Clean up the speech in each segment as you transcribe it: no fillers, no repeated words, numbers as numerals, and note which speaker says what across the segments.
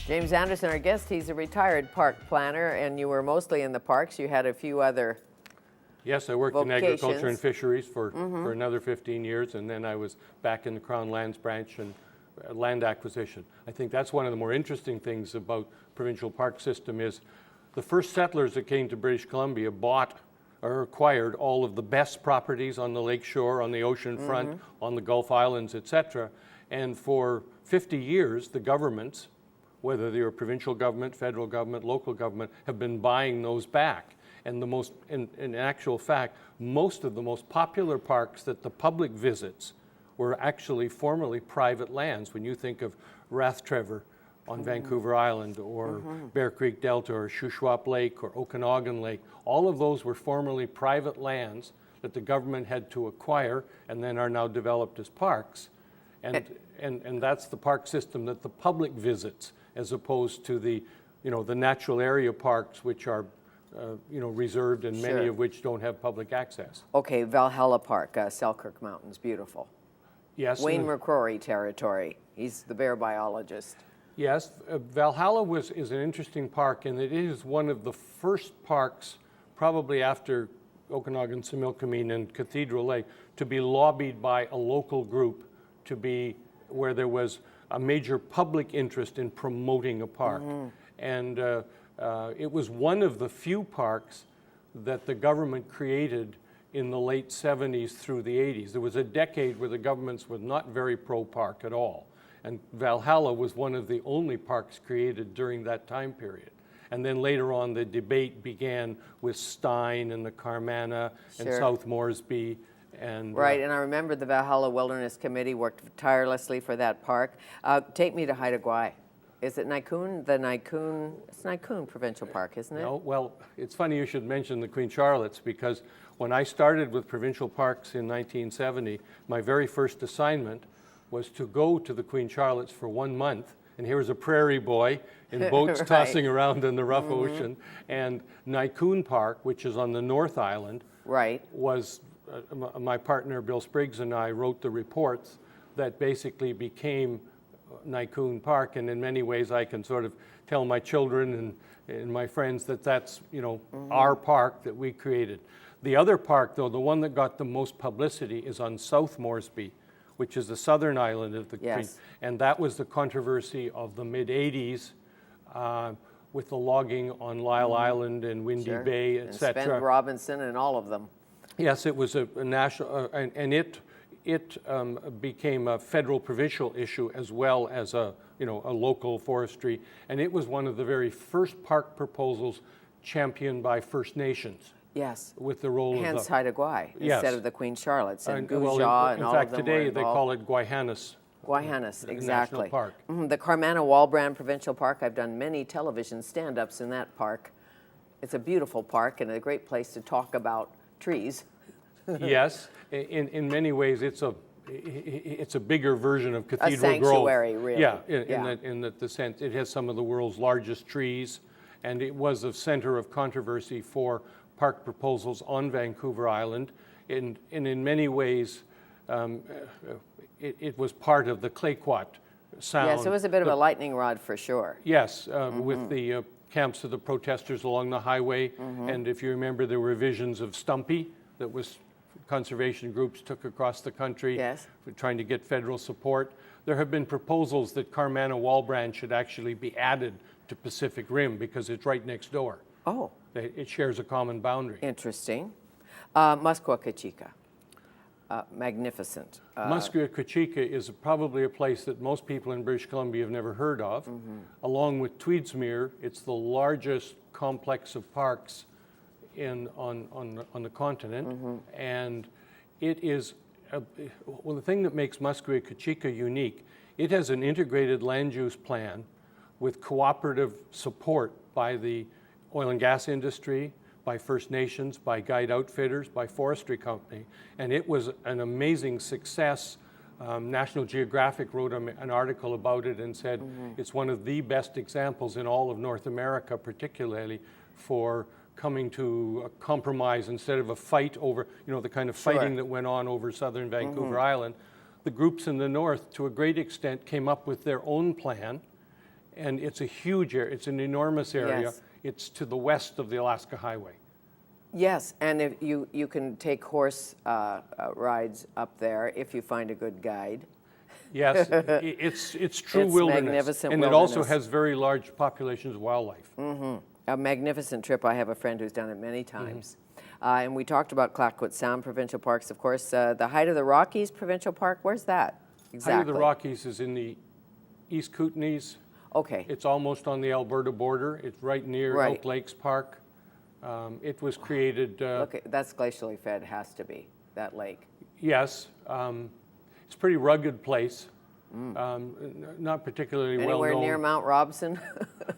Speaker 1: James Anderson, our guest, he's a retired park planner, and you were mostly in the parks. You had a few other
Speaker 2: Yes, I worked
Speaker 1: vocations.
Speaker 2: in agriculture and fisheries for another 15 years, and then I was back in the Crown Lands branch and land acquisition. I think that's one of the more interesting things about provincial park system is the first settlers that came to British Columbia bought or acquired all of the best properties on the lake shore, on the ocean front, on the Gulf Islands, etc. And for 50 years, the governments, whether they were provincial government, federal government, local government, have been buying those back. And the most, in actual fact, most of the most popular parks that the public visits were actually formerly private lands. When you think of Rathtrevor on Vancouver Island, or Bear Creek Delta, or Shuswap Lake, or Okanagan Lake, all of those were formerly private lands that the government had to acquire and then are now developed as parks. And that's the park system that the public visits, as opposed to the, the natural area parks, which are reserved, and many of which don't have public access.
Speaker 1: Okay, Valhalla Park, Selkirk Mountains, beautiful.
Speaker 2: Yes.
Speaker 1: Wayne McCrory territory. He's the bear biologist.
Speaker 2: Yes, Valhalla is an interesting park, and it is one of the first parks, probably after Okanagan, Similkameen, and Cathedral Lake, to be lobbied by a local group to be where there was a major public interest in promoting a park. And it was one of the few parks that the government created in the late 70s through the 80s. There was a decade where the governments were not very pro-park at all. And Valhalla was one of the only parks created during that time period. And then later on, the debate began with Stein and the Carmanah and South Moresby.
Speaker 1: Right, and I remember the Valhalla Wilderness Committee worked tirelessly for that park. Take me to Haida Gwaii. Is it Nikoon? It's Nikoon Provincial Park, isn't it?
Speaker 2: No, well, it's funny you should mention the Queen Charlotte's, because when I started with provincial parks in 1970, my very first assignment was to go to the Queen Charlotte's for 1 month, and here was a prairie boy in boats tossing around in the rough ocean, and Nikoon Park, which is on the North Island, was my partner Bill Spriggs and I wrote the reports that basically became Nikoon Park, and in many ways I can sort of tell my children and my friends that that's our park that we created. The other park, though, the one that got the most publicity, is on South Moresby, which is the southern island of the Queen, and that was the controversy of the mid-'80s with the logging on Lyle Island and Windy Bay, etc.
Speaker 1: And Sven Robinson and all of them.
Speaker 2: Yes, it was a national, and it became a federal provincial issue as well as a local forestry, and it was one of the very first park proposals championed by First Nations.
Speaker 1: Yes.
Speaker 2: With the role
Speaker 1: hence
Speaker 2: of
Speaker 1: Haida Gwaii instead of the Queen Charlotte's and Gujaw and all of them.
Speaker 2: In fact, today they call it Gwaihannus.
Speaker 1: Gwaihannus, exactly.
Speaker 2: National Park.
Speaker 1: The Carmanah-Walbrand Provincial Park. I've done many television stand-ups in that park. It's a beautiful park and a great place to talk about trees.
Speaker 2: Yes, in many ways it's a bigger version of Cathedral Grove.
Speaker 1: A sanctuary, really.
Speaker 2: Yeah, in the sense it has some of the world's largest trees, and it was a center of controversy for park proposals on Vancouver Island. And in many ways, it was part of the Clayoquot sound.
Speaker 1: Yes, it was a bit of a lightning rod for sure.
Speaker 2: Yes, with the camps of the protesters along the highway. And if you remember, there were visions of Stumpy that was conservation groups took across the country for trying to get federal support. There have been proposals that Carmanah-Walbrand should actually be added to Pacific Rim because it's right next door.
Speaker 1: Oh.
Speaker 2: It shares a common boundary.
Speaker 1: Interesting. Musqueam-Kachika, magnificent.
Speaker 2: Musqueam-Kachika is probably a place that most people in British Columbia have never heard of. Along with Tweedsmuir, it's the largest complex of parks on the continent, and it is the thing that makes Musqueam-Kachika unique. It has an integrated land use plan with cooperative support by the oil and gas industry, by First Nations, by guide outfitters, by forestry company, and it was an amazing success. National Geographic wrote an article about it and said it's one of the best examples in all of North America, particularly for coming to a compromise instead of a fight over, the kind of fighting that went on over southern Vancouver Island. The groups in the north, to a great extent, came up with their own plan, And it's a huge area. It's an enormous area.
Speaker 1: Yes.
Speaker 2: It's to the west of the Alaska Highway.
Speaker 1: Yes, and if you can take horse rides up there if you find a good guide.
Speaker 2: Yes, it's true
Speaker 1: It's
Speaker 2: wilderness.
Speaker 1: magnificent
Speaker 2: and it also
Speaker 1: wilderness.
Speaker 2: has very large populations of wildlife.
Speaker 1: A magnificent trip. I have a friend who's done it many times. And we talked about Clayoquot Sound Provincial Parks, of course. The Height of the Rockies Provincial Park, where's that exactly?
Speaker 2: Height of the Rockies is in the East Kootenays.
Speaker 1: Okay.
Speaker 2: It's almost on the Alberta border. It's right near
Speaker 1: Right.
Speaker 2: Elk Lakes Park. It was created.
Speaker 1: Look, that's glacially fed, has to be, that lake.
Speaker 2: Yes, it's a pretty rugged place. Not particularly well
Speaker 1: Anywhere
Speaker 2: known.
Speaker 1: near Mount Robson?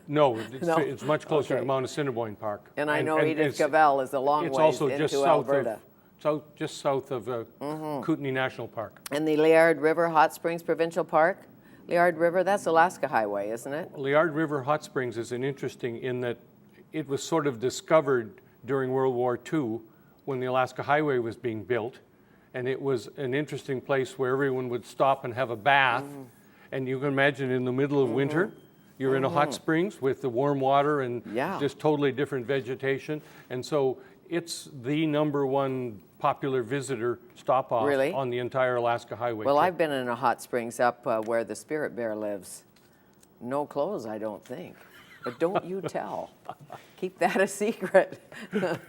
Speaker 2: No,
Speaker 1: No?
Speaker 2: it's much closer
Speaker 1: Okay.
Speaker 2: to Mount Assiniboine Park.
Speaker 1: And I know Edith
Speaker 2: it's-
Speaker 1: Cavell is a long
Speaker 2: It's
Speaker 1: ways
Speaker 2: also
Speaker 1: into
Speaker 2: just south
Speaker 1: Alberta.
Speaker 2: of just south of Kootenay National Park.
Speaker 1: And the Liard River Hot Springs Provincial Park? Liard River, that's Alaska Highway, isn't it?
Speaker 2: Liard River Hot Springs is interesting in that it was sort of discovered during World War II when the Alaska Highway was being built. And it was an interesting place where everyone would stop and have a bath. And you can imagine in the middle of winter, you're in a hot springs with the warm water and
Speaker 1: Yeah.
Speaker 2: just totally different vegetation. And so it's the #1 popular visitor stop-off
Speaker 1: Really?
Speaker 2: on the entire Alaska Highway.
Speaker 1: Well,
Speaker 2: trip.
Speaker 1: I've been in a hot springs up where the spirit bear lives. No clothes, I don't think. But don't you tell. Keep that a secret.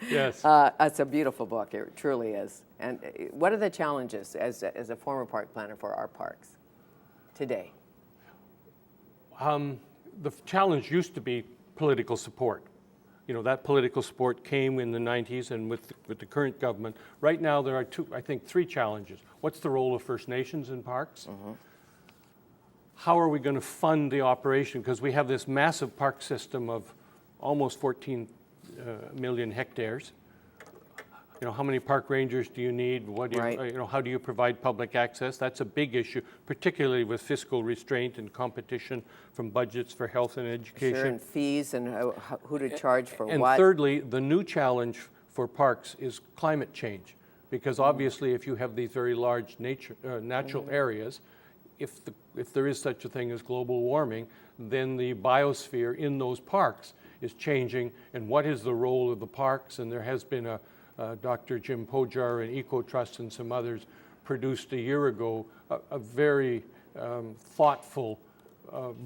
Speaker 2: Yes.
Speaker 1: It's a beautiful book, it truly is. And what are the challenges as a former park planner for our parks today?
Speaker 2: The challenge used to be political support. You know, that political support came in the 90s and with the current government. Right now there are three challenges. What's the role of First Nations in parks? How are we going to fund the operation? Because we have this massive park system of almost 14 million hectares. You know, how many park rangers do you need? What do you,
Speaker 1: Right.
Speaker 2: you know, how do you provide public access? That's a big issue, particularly with fiscal restraint and competition from budgets for health and education.
Speaker 1: Sure, and fees and who to charge for
Speaker 2: And
Speaker 1: what.
Speaker 2: thirdly, the new challenge for parks is climate change, because obviously if you have these very large natural areas, if there is such a thing as global warming, then the biosphere in those parks is changing. And what is the role of the parks? And there has been Dr. Jim Pojar and EcoTrust and some others produced a year ago a very thoughtful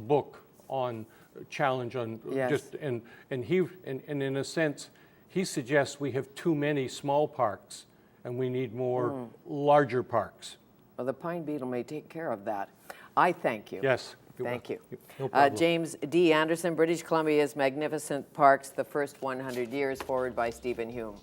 Speaker 2: book on challenge on
Speaker 1: Yes.
Speaker 2: just and in a sense he suggests we have too many small parks and we need more larger parks.
Speaker 1: Well, the pine beetle may take care of that. I thank you.
Speaker 2: Yes.
Speaker 1: Thank you.
Speaker 2: No problem.
Speaker 1: James D. Anderson, British Columbia's Magnificent Parks, the First 100 Years, forward by Stephen Hume.